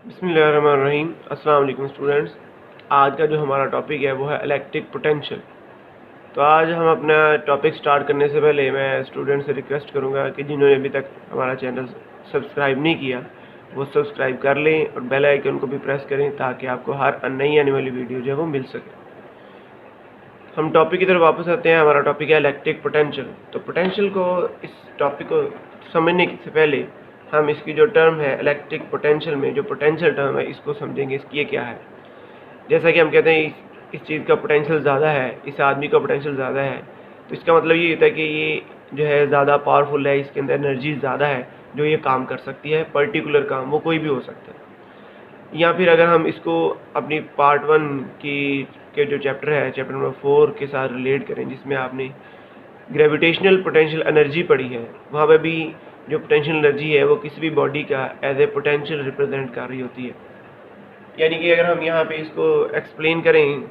बिस्मिल्लाहिर्रहमानिर्रहीम। अस्सलाम वालेकुम स्टूडेंट्स। आज का जो हमारा टॉपिक है वो है इलेक्ट्रिक पोटेंशियल। तो आज हम अपना टॉपिक स्टार्ट करने से पहले मैं स्टूडेंट से रिक्वेस्ट करूंगा कि जिन्होंने अभी तक हमारा चैनल सब्सक्राइब नहीं किया वो सब्सक्राइब कर लें और बेल आइकन को भी प्रेस करें ताकि आपको हर नई आने वाली वीडियो जो है वो मिल सके। हम टॉपिक की तरफ वापस आते हैं। हमारा टॉपिक है इलेक्ट्रिक पोटेंशियल। तो पोटेंशियल को, इस टॉपिक को समझने से पहले हम इसकी जो टर्म है इलेक्ट्रिक पोटेंशियल में जो पोटेंशियल टर्म है इसको समझेंगे, इसकी ये क्या है। जैसा कि हम कहते हैं इस चीज़ का पोटेंशियल ज़्यादा है, इस आदमी का पोटेंशियल ज़्यादा है, तो इसका मतलब ये होता है कि ये जो है ज़्यादा पावरफुल है, इसके अंदर एनर्जी ज़्यादा है जो ये काम कर सकती है। पर्टिकुलर काम वो कोई भी हो सकता है। या फिर अगर हम इसको अपनी पार्ट 1 की के जो चैप्टर है, चैप्टर नंबर 4 के साथ रिलेट करें जिसमें आपने ग्रेविटेशनल पोटेंशियल एनर्जी पढ़ी है, वहाँ पे भी जो पोटेंशियल एनर्जी है वो किसी भी बॉडी का एज ए पोटेंशियल रिप्रेजेंट कर रही होती है। यानी कि अगर हम यहाँ पे इसको एक्सप्लेन करें,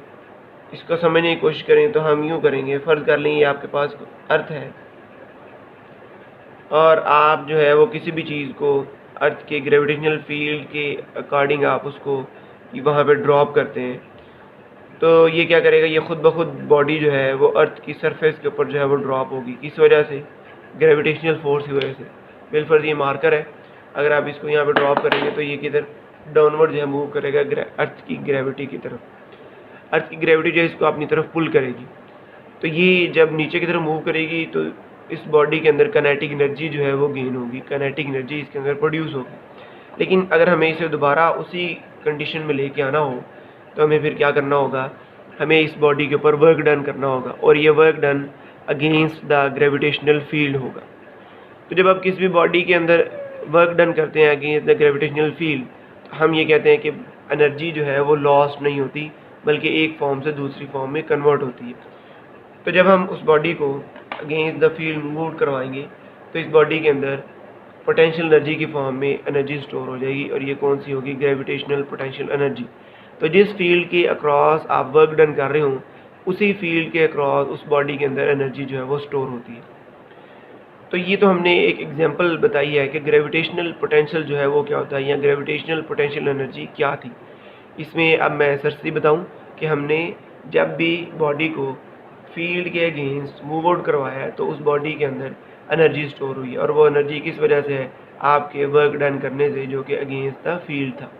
इसको समझने की कोशिश करें तो हम यूँ करेंगे। फ़र्ज़ कर लें ये आपके पास अर्थ है और आप जो है वो किसी भी चीज़ को अर्थ के ग्रेविटेशनल फील्ड के अकॉर्डिंग आप उसको वहाँ पे ड्रॉप करते हैं, तो ये क्या करेगा, ये खुद ब खुद बॉडी जो है वो अर्थ की सरफेस के ऊपर जो है वो ड्रॉप होगी। किस वजह से? ग्रेविटेशनल फोर्स की वजह से। बिलफर्ज ये मार्कर है, अगर आप इसको यहाँ पे ड्रॉप करेंगे तो ये किधर डाउनवर्ड जो है मूव करेगा अर्थ की ग्रेविटी की तरफ। अर्थ की ग्रेविटी जो है इसको अपनी तरफ पुल करेगी, तो ये जब नीचे की तरफ मूव करेगी तो इस बॉडी के अंदर काइनेटिक एनर्जी जो है वो गेन होगी, काइनेटिक एनर्जी इसके अंदर प्रोड्यूस होगी। लेकिन अगर हमें इसे दोबारा उसी कंडीशन में लेके आना हो तो हमें फिर क्या करना होगा, हमें इस बॉडी के ऊपर वर्क डन करना होगा और ये work done against the gravitational field होगा। तो जब आप किसी भी बॉडी के अंदर वर्क डन करते हैं अगेंस्ट द ग्रेविटेशनल फील्ड, हम ये कहते हैं कि एनर्जी जो है वो लॉस्ट नहीं होती बल्कि एक फॉर्म से दूसरी फॉर्म में कन्वर्ट होती है। तो जब हम उस बॉडी को अगेंस्ट द फील्ड मूव करवाएंगे तो इस बॉडी के अंदर पोटेंशियल एनर्जी की फॉर्म में एनर्जी स्टोर हो जाएगी और ये कौन सी होगी? Gravitational potential energy. तो जिस फील्ड के अक्रॉस आप वर्क डन कर रहे हो उसी फील्ड के अक्रॉस उस बॉडी के अंदर एनर्जी जो है वो स्टोर होती है। तो ये तो हमने एक एग्जांपल बताई है कि ग्रेविटेशनल पोटेंशियल जो है वो क्या होता है या ग्रेविटेशनल पोटेंशियल एनर्जी क्या थी। इसमें अब मैं सरसरी बताऊं कि हमने जब भी बॉडी को फील्ड के अगेंस्ट मूव आउट करवाया है तो उस बॉडी के अंदर एनर्जी स्टोर हुई है और वो एनर्जी किस वजह से है? आपके वर्क डन करने से, जो कि अगेंस्ट द फील्ड था।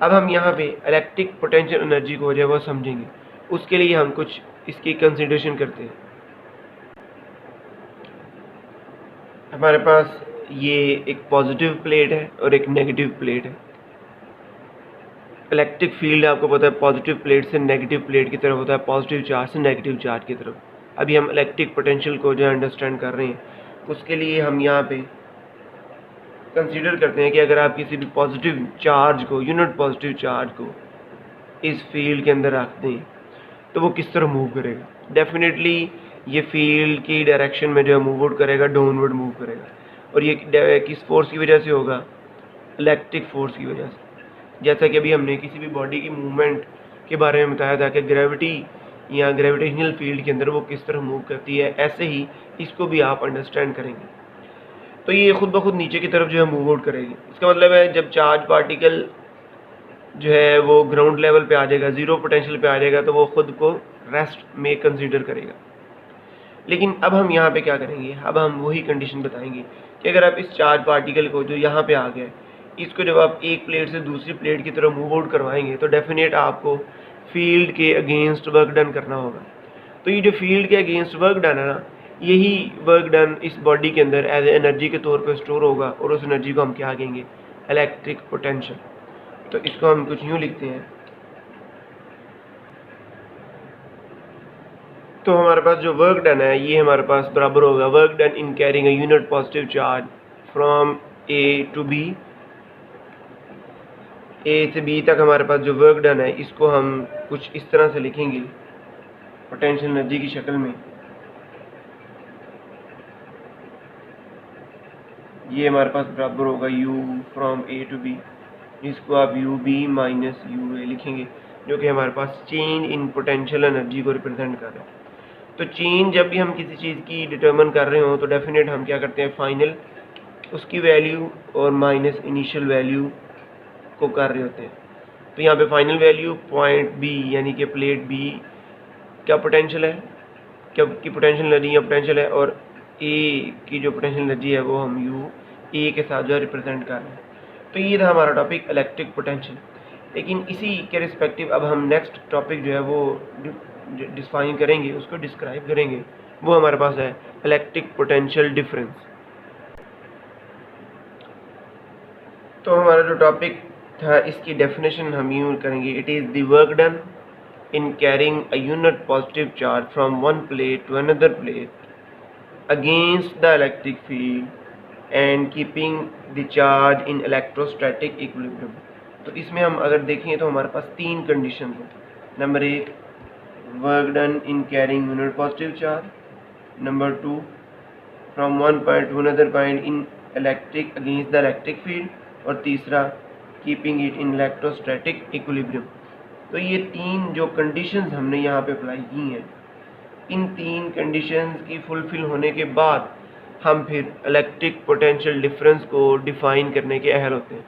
अब हम यहाँ पे इलेक्ट्रिक पोटेंशियल एनर्जी को जो है वो समझेंगे। उसके लिए हम कुछ इसकी कंसिडरेशन करते हैं। हमारे पास ये एक पॉजिटिव प्लेट है और एक नेगेटिव प्लेट है। इलेक्ट्रिक फील्ड आपको पता है पॉजिटिव प्लेट से नेगेटिव प्लेट की तरफ होता है, पॉजिटिव चार्ज से नेगेटिव चार्ज की तरफ। अभी हम इलेक्ट्रिक पोटेंशियल को जो अंडरस्टैंड कर रहे हैं उसके लिए हम यहाँ पे कंसीडर करते हैं कि अगर आप किसी भी पॉजिटिव चार्ज को, यूनिट पॉजिटिव चार्ज को इस फील्ड के अंदर रख दें तो वो किस तरह मूव करेगा। डेफिनेटली ये फील्ड की डायरेक्शन में जो है मूव आउट करेगा, डाउनवर्ड मूव करेगा। और ये किस फोर्स की वजह से होगा? इलेक्ट्रिक फोर्स की वजह से। जैसा कि अभी हमने किसी भी बॉडी की मूवमेंट के बारे में बताया था कि ग्रेविटी या ग्रेविटेशनल फील्ड के अंदर वो किस तरह मूव करती है, ऐसे ही इसको भी आप अंडरस्टैंड करेंगे। तो ये खुद ब खुद नीचे की तरफ जो है मूव आउट करेगी। इसका मतलब है जब चार्ज पार्टिकल जो है वो ग्राउंड लेवल पे आ जाएगा, ज़ीरो पोटेंशियल पे आ जाएगा, तो वो खुद को रेस्ट में कंसीडर करेगा। लेकिन अब हम यहाँ पे क्या करेंगे, अब हम वही कंडीशन बताएंगे कि अगर आप इस चार्ज पार्टिकल को जो यहाँ पे आ गया है, इसको जब आप एक प्लेट से दूसरी प्लेट की तरफ मूव आउट करवाएंगे तो डेफिनेट आपको फील्ड के अगेंस्ट वर्क डन करना होगा। तो ये जो फील्ड के अगेंस्ट वर्क डन है ना, यही वर्क डन इस बॉडी के अंदर एज एनर्जी के तौर पर स्टोर होगा और उस एनर्जी को हम क्या कहेंगे? Electric potential. तो इसको हम कुछ यूँ लिखते हैं। तो हमारे पास जो वर्क डन है ये हमारे पास बराबर होगा work done in carrying a unit positive charge from A to B. A से बी तक हमारे पास जो वर्क डन है इसको हम कुछ इस तरह से लिखेंगे पोटेंशियल एनर्जी की शक्ल में। ये हमारे पास बराबर होगा u from A to B, इसको आप U B minus U A लिखेंगे, जो कि हमारे पास चेंज इन पोटेंशियल एनर्जी को रिप्रेजेंट कर रहा है। तो चेंज जब भी हम किसी चीज़ की डिटर्मिन कर रहे हो तो डेफिनेट हम क्या करते हैं? फाइनल उसकी वैल्यू और माइनस इनिशियल वैल्यू को कर रहे होते हैं। तो यहाँ पे फाइनल वैल्यू पॉइंट बी यानी कि प्लेट बी क्या पोटेंशियल है, क्या की पोटेंशियल एनर्जी या पोटेंशियल है, और ए की जो पोटेंशियल एनर्जी है वो हम यू ए के साथ जो है रिप्रेजेंट कर रहे हैं। तो ये था हमारा टॉपिक इलेक्ट्रिक पोटेंशियल। लेकिन इसी के रिस्पेक्टिव अब हम नेक्स्ट टॉपिक जो है वो डिफाइन करेंगे, उसको डिस्क्राइब करेंगे। वो हमारे पास है इलेक्ट्रिक पोटेंशियल डिफरेंस। तो हमारा जो टॉपिक था इसकी डेफिनेशन हम यूज करेंगे, it is the work done in carrying a unit positive charge from one plate to another plate against the electric field and keeping the charge in electrostatic equilibrium। तो इसमें हम अगर देखें तो हमारे पास तीन कंडीशन हैं। नंबर एक, work done in carrying unit positive charge. Number two, from one point two another point in electric against the electric field. और तीसरा, keeping it in electrostatic equilibrium. तो ये तीन जो कंडीशंस हमने यहाँ पे अप्लाई की हैं, इन तीन कंडीशंस की फुलफिल होने के बाद हम फिर इलेक्ट्रिक पोटेंशियल डिफरेंस को डिफाइन करने के अहल होते हैं।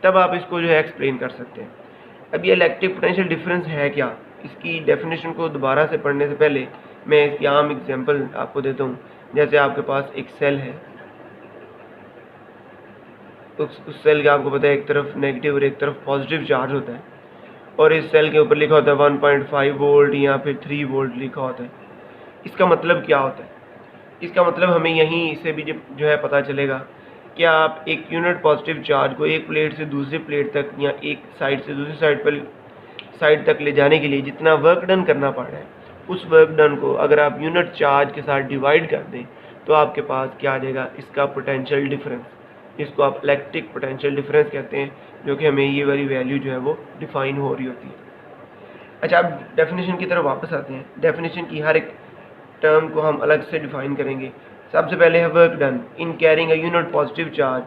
तब आप इसको जो है एक्सप्लेन कर सकते हैं। अब ये इलेक्ट्रिक पोटेंशियल डिफरेंस है क्या, इसकी डेफिनेशन को दोबारा से पढ़ने से पहले मैं इसकी आम एग्जांपल आपको देता हूँ। जैसे आपके पास एक सेल है, उस सेल का आपको पता है एक तरफ नेगेटिव और एक तरफ पॉजिटिव चार्ज होता है, और इस सेल के ऊपर लिखा होता है 1.5 वोल्ट या फिर 3 वोल्ट लिखा होता है। इसका मतलब क्या होता है? इसका मतलब हमें यहीं से भी जो है पता चलेगा कि आप एक यूनिट पॉजिटिव चार्ज को एक प्लेट से दूसरी प्लेट तक या एक साइड से दूसरी साइड तक ले जाने के लिए जितना वर्क डन करना पड़ रहा है, उस वर्क डन को अगर आप यूनिट चार्ज के साथ डिवाइड कर दें तो आपके पास क्या आ जाएगा, इसका पोटेंशियल डिफरेंस। इसको आप इलेक्ट्रिक पोटेंशियल डिफरेंस कहते हैं, जो कि हमें ये वाली वैल्यू जो है वो डिफाइन हो रही होती है। अच्छा, अब डेफिनेशन की तरफ वापस आते हैं। डेफिनेशन की हर एक टर्म को हम अलग से डिफाइन करेंगे। सबसे पहले है work done in carrying a unit positive charge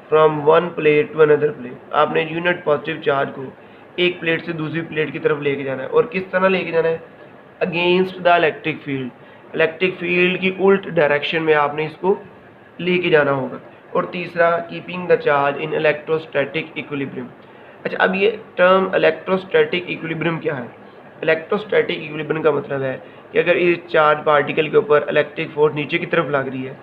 from one plate to another plate. आपने यूनिट पॉजिटिव चार्ज को एक प्लेट से दूसरी प्लेट की तरफ लेके जाना है, और किस तरह लेके जाना है, against the electric field. Electric field की उल्ट डायरेक्शन में आपने इसको लेके जाना होगा। और तीसरा, keeping the charge in electrostatic equilibrium. अच्छा, अब ये टर्म इलेक्ट्रोस्टैटिक इक्विलिब्रियम क्या है? इलेक्ट्रोस्टैटिक इक्विलिब्रियम का मतलब है कि अगर इस चार्ज पार्टिकल के ऊपर इलेक्ट्रिक फोर्स नीचे की तरफ लग रही है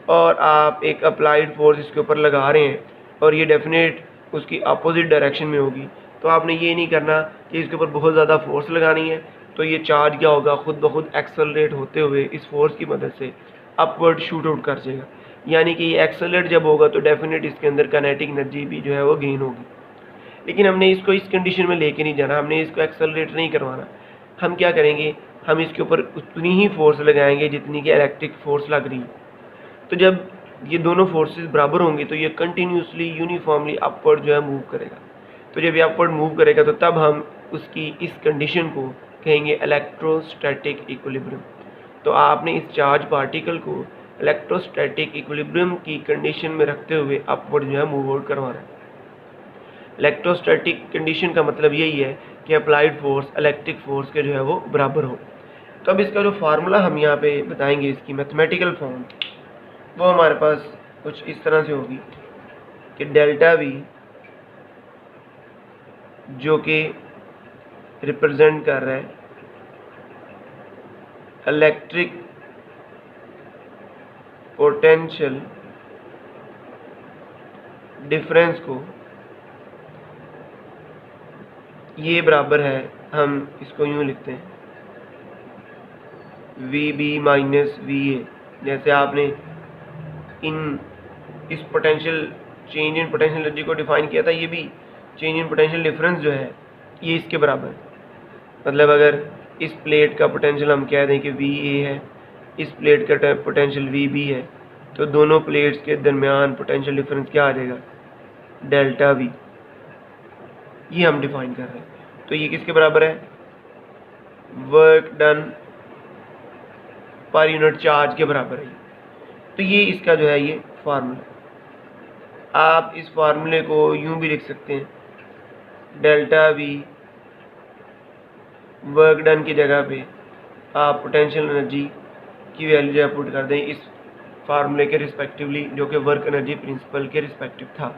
और आप एक अप्लाइड फोर्स इसके ऊपर लगा रहे हैं और ये डेफिनेट उसकी अपोजिट डायरेक्शन में होगी, तो आपने ये नहीं करना कि इसके ऊपर बहुत ज़्यादा फोर्स लगानी है, तो ये चार्ज क्या होगा, खुद ब खुद एक्सेलरेट होते हुए इस फोर्स की मदद से अपवर्ड शूट आउट कर जाएगा। यानी कि ये एक्सेलरेट जब होगा तो डेफिनेट इसके अंदर काइनेटिक एनर्जी भी जो है वो गेन होगी। लेकिन हमने इसको इस कंडीशन में लेके नहीं जाना, हमने इसको एक्सेलरेट नहीं करवाना। हम क्या करेंगे, हम इसके ऊपर उतनी ही फोर्स लगाएंगे जितनी कि इलेक्ट्रिक फोर्स लग रही है। तो जब ये दोनों फोर्सेस बराबर होंगी तो ये कंटिन्यूसली यूनिफॉर्मली अपवर्ड जो है मूव करेगा। तो जब ये अपवर्ड मूव करेगा तो तब हम उसकी इस कंडीशन को कहेंगे इलेक्ट्रोस्टैटिक इक्विलिब्रियम। तो आपने इस चार्ज पार्टिकल को इलेक्ट्रोस्टैटिक इक्विलिब्रियम की कंडीशन में रखते हुए अपवर्ड जो है मूव आउट करवाना है। इलेक्ट्रोस्टैटिक कंडीशन का मतलब यही है कि अप्लाइड फोर्स इलेक्ट्रिक फोर्स के जो है वो बराबर हो। तो अब इसका जो फार्मूला हम यहाँ पे बताएंगे, इसकी मैथमेटिकल फॉर्म, वो हमारे पास कुछ इस तरह से होगी कि डेल्टा वी जो कि रिप्रेजेंट कर रहा है इलेक्ट्रिक पोटेंशियल डिफरेंस को, ये बराबर है, हम इसको यूँ लिखते हैं V B minus V A. जैसे आपने इस potential change in potential energy को डिफाइन किया था, ये भी चेंज इन पोटेंशियल डिफरेंस जो है ये इसके बराबर है। मतलब अगर इस प्लेट का पोटेंशियल हम कह दें कि वी ए है, इस प्लेट का पोटेंशियल वी बी है, तो दोनों प्लेट्स के दरमियान पोटेंशियल डिफरेंस क्या आ जाएगा, डेल्टा वी। ये हम डिफाइन कर रहे हैं। तो ये किसके बराबर है, work done per unit charge के बराबर है। तो ये इसका जो है ये फार्मूला। आप इस फार्मूले को यूं भी लिख सकते हैं, डेल्टा वी वर्क डन की जगह पे आप पोटेंशियल एनर्जी की वैल्यू जो पुट कर दें इस फार्मूले के रिस्पेक्टिवली, जो कि वर्क एनर्जी प्रिंसिपल के रिस्पेक्टिव था।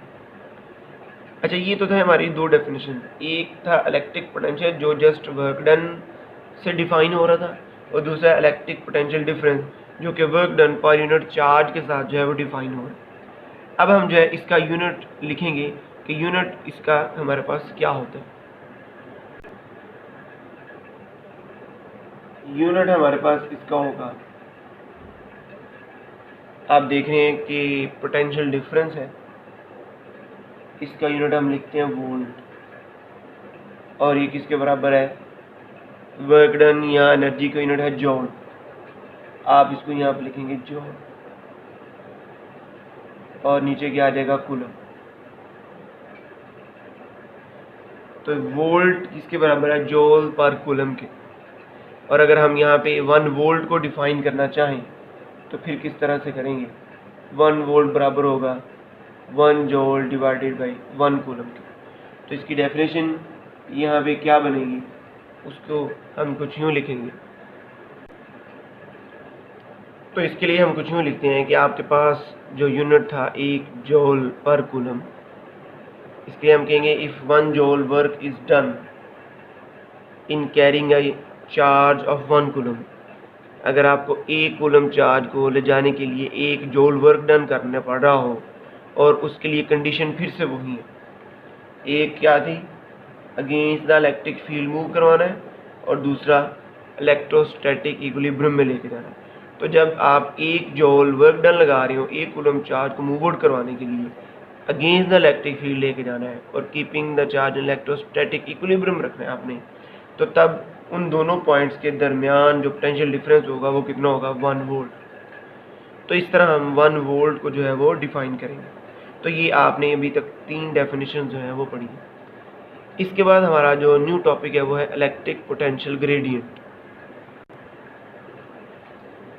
अच्छा, ये तो था हमारी दो डेफिनेशन। एक था इलेक्ट्रिक पोटेंशियल जो जस्ट वर्क डन से डिफाइन हो रहा था, और दूसरा इलेक्ट्रिक पोटेंशियल डिफरेंस जो कि work done per unit charge के साथ जो है वो डिफाइन हो रहा है। अब हम जो है इसका यूनिट लिखेंगे कि यूनिट इसका हमारे पास क्या होता है। यूनिट हमारे पास इसका होगा, आप देख रहे हैं कि पोटेंशियल डिफरेंस है, इसका यूनिट हम लिखते हैं वोल्ट, और ये किसके बराबर है, वर्क डन या एनर्जी का यूनिट है जॉल, आप इसको यहाँ पर लिखेंगे जॉल, और नीचे क्या आ जाएगा कूलम। तो वोल्ट किसके बराबर है, जॉल पर कूलम के। और अगर हम यहाँ पे 1 वोल्ट को डिफाइन करना चाहें तो फिर किस तरह से करेंगे, 1 वोल्ट बराबर होगा 1 जॉल डिवाइडेड बाई 1 कूलम के। तो इसकी डेफिनेशन यहाँ पे क्या बनेगी, उसको हम कुछ यूँ लिखेंगे। तो इसके लिए हम कुछ यूँ लिखते हैं कि आपके पास जो यूनिट था 1 जॉल पर कूलम, इसलिए हम कहेंगे if 1 जॉल work is done in carrying a charge of 1 coulomb, अगर आपको 1 कूलम चार्ज को ले जाने के लिए 1 जॉल वर्क डन करना पड़ रहा हो, और उसके लिए कंडीशन फिर से वही है, एक क्या थी, against the electric field move करवाना है, और दूसरा इलेक्ट्रोस्टैटिक इक्विलिब्रियम में लेके जाना है। तो जब आप 1 जॉल वर्क डन लगा रहे हो 1 कूलम चार्ज को मूव आउट करवाने के लिए, अगेंस्ट द इलेक्ट्रिक फील्ड लेके जाना है और keeping the charge in electrostatic equilibrium रखना है आपने, तो तब उन दोनों पॉइंट्स के दरमियान जो पोटेंशियल डिफरेंस होगा वो कितना होगा, 1 वोल्ट। तो इस तरह हम 1 वोल्ट को जो है वो डिफाइन करेंगे। तो ये आपने अभी तक 3 डेफिनेशन जो है वो पढ़ी है। इसके बाद हमारा जो न्यू टॉपिक है वो है इलेक्ट्रिक पोटेंशियल ग्रेडियंट।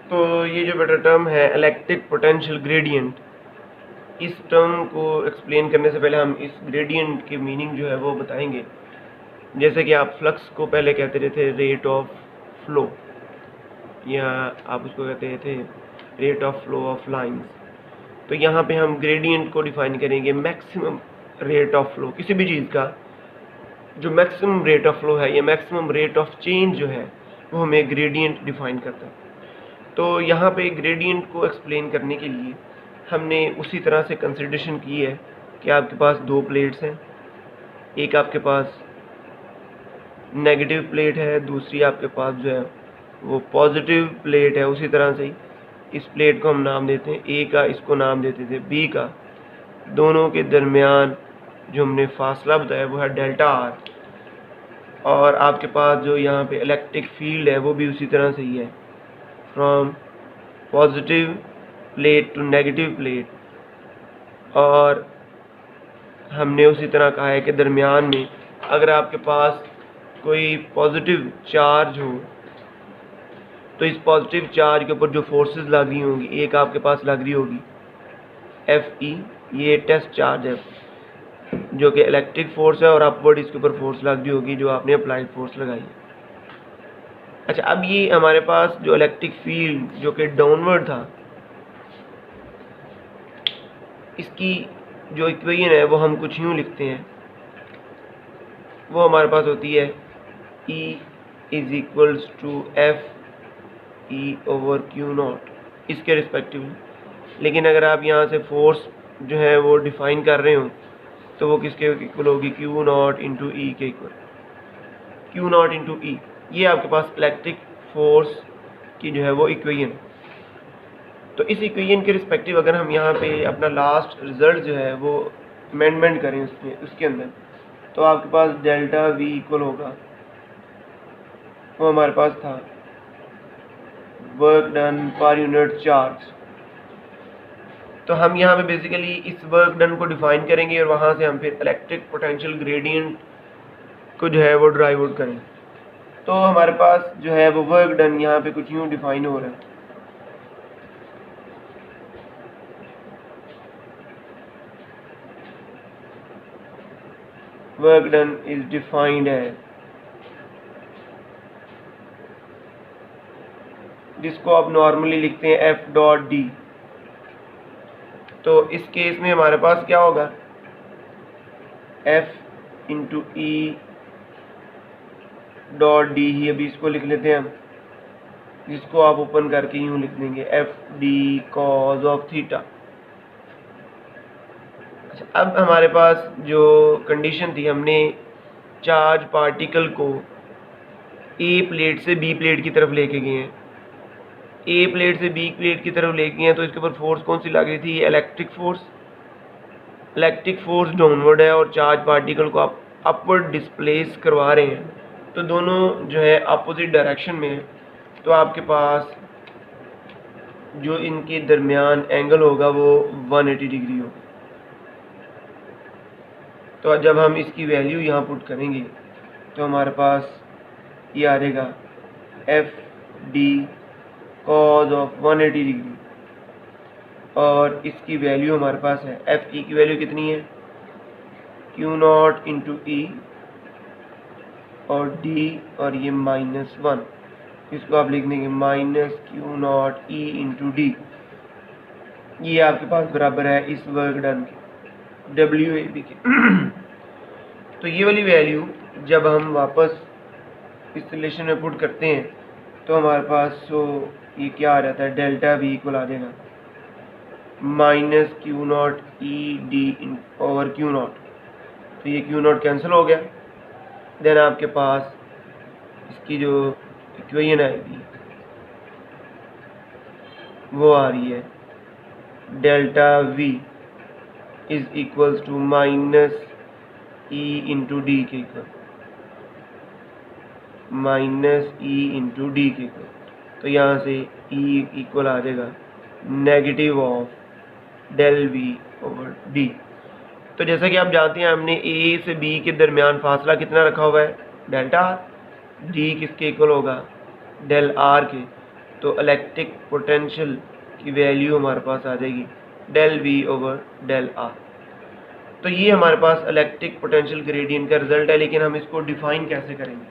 तो ये जो बेटा टर्म है इलेक्ट्रिक पोटेंशियल ग्रेडियंट, इस टर्म को एक्सप्लेन करने से पहले हम इस ग्रेडियंट की मीनिंग जो है वो बताएंगे। जैसे कि आप फ्लक्स को पहले कहते रहे थे रेट ऑफ फ्लो, या आप उसको कहते थे rate of flow of lines, तो यहाँ पे हम ग्रेडियंट को डिफाइन करेंगे मैक्सिमम रेट ऑफ फ्लो किसी भी चीज़ का। जो मैक्सिमम रेट ऑफ फ्लो है या मैक्सिमम रेट ऑफ चेंज जो है वो हमें ग्रेडियंट डिफाइन करता है। तो यहाँ पे ग्रेडियंट को एक्सप्लेन करने के लिए हमने उसी तरह से कंसिडरेशन की है कि आपके पास 2 प्लेट्स हैं, एक आपके पास नेगेटिव प्लेट है, दूसरी आपके पास जो है वो पॉजिटिव प्लेट है। उसी तरह से ही इस प्लेट को हम नाम देते हैं ए का, इसको नाम देते थे बी का। दोनों के दरमियान जो हमने फासला बताया वो है डेल्टा आर, और आपके पास जो यहाँ पे इलेक्ट्रिक फील्ड है वो भी उसी तरह से ही है, from positive plate to negative plate. और हमने उसी तरह कहा है कि दरमियान में अगर आपके पास कोई पॉजिटिव चार्ज हो तो इस पॉजिटिव चार्ज के ऊपर जो फोर्सेस लग रही होंगी, एक आपके पास लग रही होगी Fe, ये टेस्ट चार्ज है जो कि इलेक्ट्रिक फोर्स है, और अपवर्ड इसके ऊपर फोर्स लग रही होगी जो आपने अप्लाइड फोर्स लगाई है। अच्छा, अब ये हमारे पास जो इलेक्ट्रिक फील्ड जो कि डाउनवर्ड था, इसकी जो इक्वेशन है वो हम कुछ यूँ लिखते हैं, वो हमारे पास होती है E is equals to F E over Q naught, इसके रिस्पेक्टिवली। लेकिन अगर आप यहाँ से फोर्स जो है वो डिफाइन कर रहे हो तो वो किसके इक्वल होगी, क्यू नॉट इंटू ई के इक्वल, क्यू नॉट इंटू ई। ये आपके पास इलेक्ट्रिक फोर्स की जो है वो इक्वेशन। तो इस इक्वेशन के रिस्पेक्टिव अगर हम यहाँ पे अपना लास्ट रिजल्ट जो है वो अमेंडमेंट करें उसके अंदर, तो आपके पास डेल्टा वी इक्वल होगा, वो हमारे पास था work done per unit charge. तो हम यहाँ पे बेसिकली इस वर्क डन को डिफाइन करेंगे और वहाँ से हम फिर इलेक्ट्रिक पोटेंशियल ग्रेडियंट को जो है वो ड्राइव आउट करेंगे। तो हमारे पास जो है वो वर्क डन यहाँ पे कुछ यूँ डिफाइन हो रहा है, वर्क डन इज डिफाइंड है, जिसको आप नॉर्मली लिखते हैं एफ डॉट डी। तो इस केस में हमारे पास क्या होगा, F into E dot D ही, अभी इसको लिख लेते हैं हम, जिसको आप ओपन करके यूँ लिख देंगे F D cause of theta. अच्छा, अब हमारे पास जो कंडीशन थी, हमने चार्ज पार्टिकल को ए प्लेट से बी प्लेट की तरफ लेके गए हैं, ए प्लेट से बी प्लेट की तरफ लेके गए हैं, तो इसके ऊपर फोर्स कौन सी लग रही थी? Electric force. Electric force downward है और चार्ज पार्टिकल को आप अपवर्ड डिस्प्लेस करवा रहे हैं, तो दोनों जो है अपोजिट डायरेक्शन में है, तो आपके पास जो इनके दरमियान एंगल होगा वो 180 डिग्री होगा। तो जब हम इसकी वैल्यू यहाँ पुट करेंगे तो हमारे पास ये आ रहेगा F D cause of 180 degree, और इसकी वैल्यू हमारे पास है एफ ई की वैल्यू कितनी है? क्यू नॉट इंटू ई और डी, और ये -1, इसको आप लिख देंगे minus Q not E into D. ये आपके पास बराबर है इस वर्क डन के, डब्ल्यू ए बी के। तो ये वाली वैल्यू जब हम वापस इस रिलेशन में पुट करते हैं तो हमारे पास ये क्या आ जाता है? डेल्टा वी इक्वल आ जाएगा minus Q not E D over Q not. तो ये क्यू नॉट कैंसिल हो गया। देन आपके पास इसकी जो इक्वेशन आएगी वो आ रही है delta V is equals to minus E into D K equal, minus E into D K equal. तो यहाँ से ई इक्वल आ जाएगा negative of del V over D. तो जैसा कि आप जानते हैं हमने ए से बी के दरमियान फासला कितना रखा हुआ है? Delta R. डी किसके इक्वल होगा? डेल आर के। तो इलेक्ट्रिक पोटेंशियल की वैल्यू हमारे पास आ जाएगी del V over del r. तो ये हमारे पास इलेक्ट्रिक पोटेंशियल ग्रेडियंट का रिजल्ट है। लेकिन हम इसको डिफाइन कैसे करेंगे?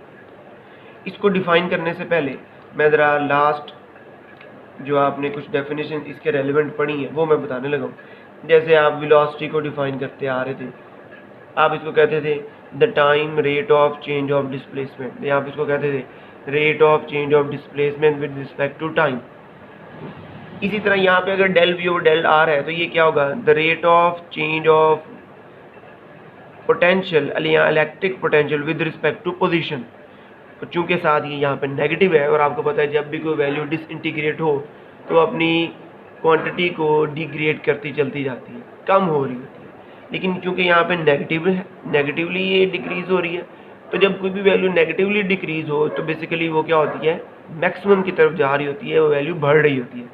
इसको डिफाइन करने से पहले मैं ज़रा लास्ट जो आपने कुछ डेफिनेशन इसके रेलिवेंट पढ़ी है वो मैं बताने लगा हूँ। जैसे आप वेलोसिटी को डिफाइन करते आ रहे थे, आप इसको कहते थे the time rate of change of displacement, या आप इसको कहते थे rate of change of displacement with respect to time. इसी तरह यहाँ पे अगर del V over del R है तो ये क्या होगा? The rate of change of potential या electric potential with respect to position. तो चूँकि साथ ये यहाँ पे नेगेटिव है और आपको पता है जब भी कोई वैल्यू डिसइंटीग्रेट हो तो अपनी क्वांटिटी को डिग्रेड करती चलती जाती है, कम हो रही होती है। लेकिन चूँकि यहाँ पे नेगेटिव है, नेगेटिवली ये डिक्रीज़ हो रही है, तो जब कोई भी वैल्यू नेगेटिवली डिक्रीज़ हो तो बेसिकली वो क्या होती है? मैक्सिमम की तरफ जा रही होती है, वो वैल्यू बढ़ रही होती है।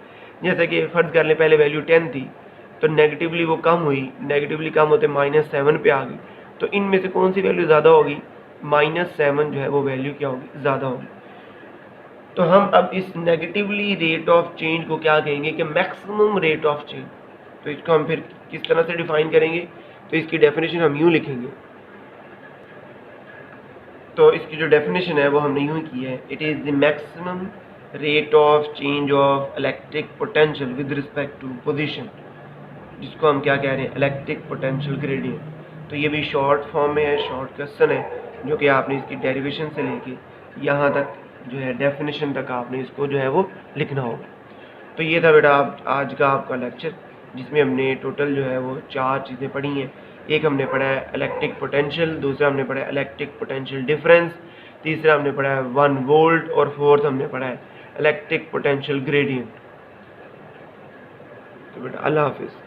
जैसे कि फ़र्ज़ कर लें पहले वैल्यू 10 थी तो नेगेटिवली वो कम हुई, नेगेटिवली कम होते -7 पे आ गई। तो इनमें से कौन सी वैल्यू ज़्यादा होगी? -7 जो है वो वैल्यू क्या होगी? ज़्यादा होगी। तो हम अब इस नेगेटिवली रेट ऑफ चेंज को क्या कहेंगे कि मैक्सिमम रेट ऑफ चेंज। तो इसको हम फिर किस तरह से डिफाइन करेंगे? तो इसकी डेफिनेशन हम यूँ लिखेंगे। तो इसकी जो डेफिनेशन है वो हमने यूँ की है, it is the maximum rate of change of electric potential with respect to position, जिसको हम क्या कह रहे हैं? Electric potential gradient. तो ये भी शॉर्ट फॉर्म में है, शॉर्ट क्वेश्चन है, जो कि आपने इसकी डेरिवेशन से लेके यहाँ तक जो है डेफिनेशन तक आपने इसको जो है वो लिखना होगा। तो ये था बेटा आज का आपका लेक्चर, जिसमें हमने टोटल जो है वो 4 चीज़ें पढ़ी हैं। एक हमने पढ़ा है इलेक्ट्रिक पोटेंशियल, दूसरा हमने पढ़ा है इलेक्ट्रिक पोटेंशियल डिफरेंस, तीसरा हमने पढ़ा है 1 वोल्ट, और फोर्थ हमने पढ़ा है इलेक्ट्रिक पोटेंशियल ग्रेडियंट। तो बेटा अल्लाह हाफिज़।